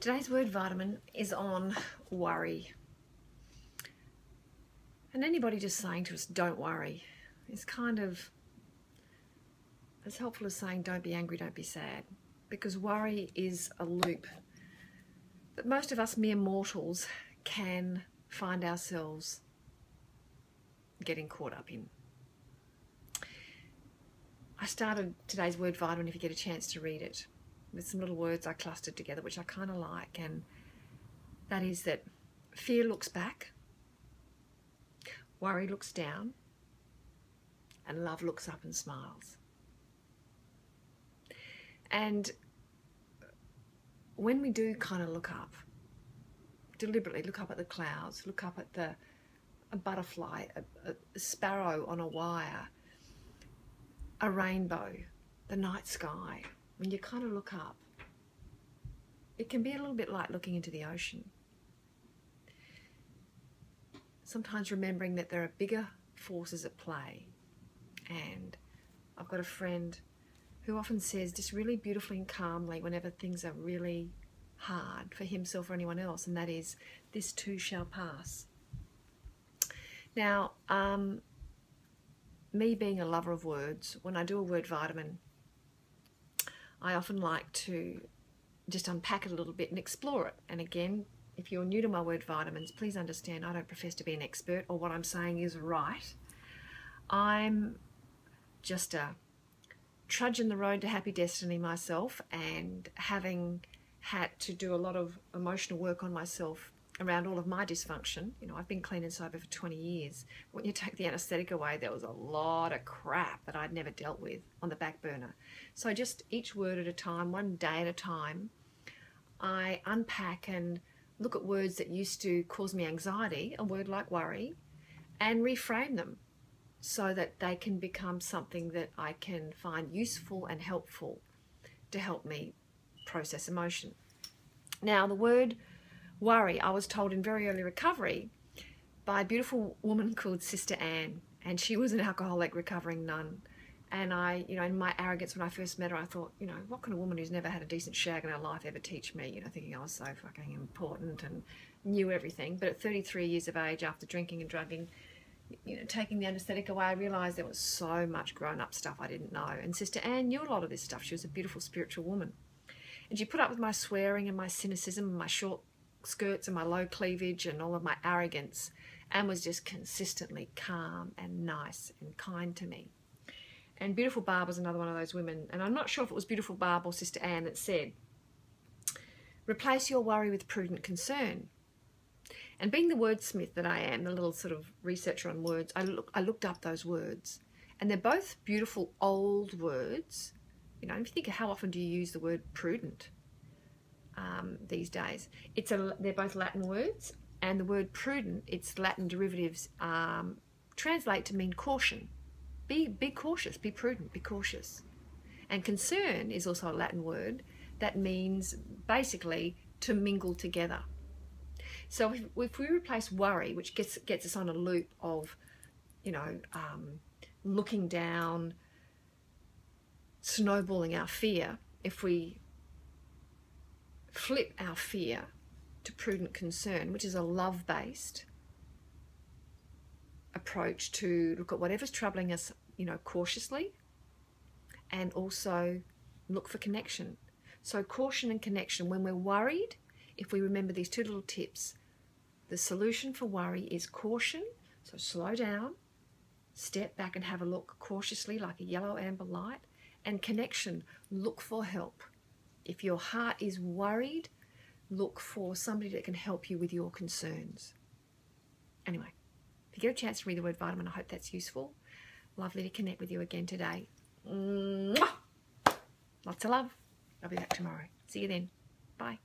Today's word vitamin is on worry. And anybody just saying to us, don't worry, is kind of as helpful as saying, don't be angry, don't be sad. Because worry is a loop that most of us mere mortals can find ourselves getting caught up in. I started today's word vitamin, if you get a chance to read it, with some little words I clustered together, which I kind of like, and that is that fear looks back, worry looks down, and love looks up and smiles. And when we do kind of look up, deliberately look up at the clouds, look up at a butterfly, a sparrow on a wire, a rainbow, the night sky, when you kind of look up, it can be a little bit like looking into the ocean. Sometimes remembering that there are bigger forces at play. And I've got a friend who often says just really beautifully and calmly whenever things are really hard for himself or anyone else, and that is, this too shall pass. Now, me being a lover of words, when I do a word vitamin, I often like to just unpack it a little bit and explore it. And again, if you're new to my word vitamins, please understand I don't profess to be an expert or what I'm saying is right. I'm just a trudge in the road to happy destiny myself, and having had to do a lot of emotional work on myself around all of my dysfunction. You know, I've been clean and sober for 20 years. When you take the anaesthetic away, there was a lot of crap that I'd never dealt with on the back burner. So just each word at a time, one day at a time, I unpack and look at words that used to cause me anxiety, a word like worry, and reframe them so that they can become something that I can find useful and helpful to help me process emotion. Now, the word worry, I was told in very early recovery by a beautiful woman called Sister Anne, and she was an alcoholic recovering nun. And I, you know, in my arrogance when I first met her, I thought, you know, what can a woman who's never had a decent shag in her life ever teach me? You know, thinking I was so fucking important and knew everything. But at 33 years of age, after drinking and drugging, you know, taking the anaesthetic away, I realised there was so much grown-up stuff I didn't know. And Sister Anne knew a lot of this stuff. She was a beautiful spiritual woman. And she put up with my swearing and my cynicism and my short skirts and my low cleavage and all of my arrogance, and was just consistently calm and nice and kind to me. And Beautiful Barb was another one of those women, and I'm not sure if it was Beautiful Barb or Sister Anne that said, replace your worry with prudent concern. And being the wordsmith that I am, the little sort of researcher on words, I looked up those words, and they're both beautiful old words. You know, if you think of how often do you use the word prudent these days, they're both Latin words, and the word prudent, its Latin derivatives translate to mean caution. Be cautious, be prudent, be cautious. And concern is also a Latin word that means basically to mingle together. So if we replace worry, which gets us on a loop of, you know, looking down, snowballing our fear, if we flip our fear to prudent concern, which is a love-based approach to look at whatever's troubling us, you know, cautiously, and also look for connection. So caution and connection. When we're worried, if we remember these two little tips, the solution for worry is caution. So slow down, step back and have a look cautiously like a yellow amber light, and connection, look for help. If your heart is worried, look for somebody that can help you with your concerns. Anyway, if you get a chance to read the word vitamin, I hope that's useful. Lovely to connect with you again today. Mwah! Lots of love. I'll be back tomorrow. See you then. Bye.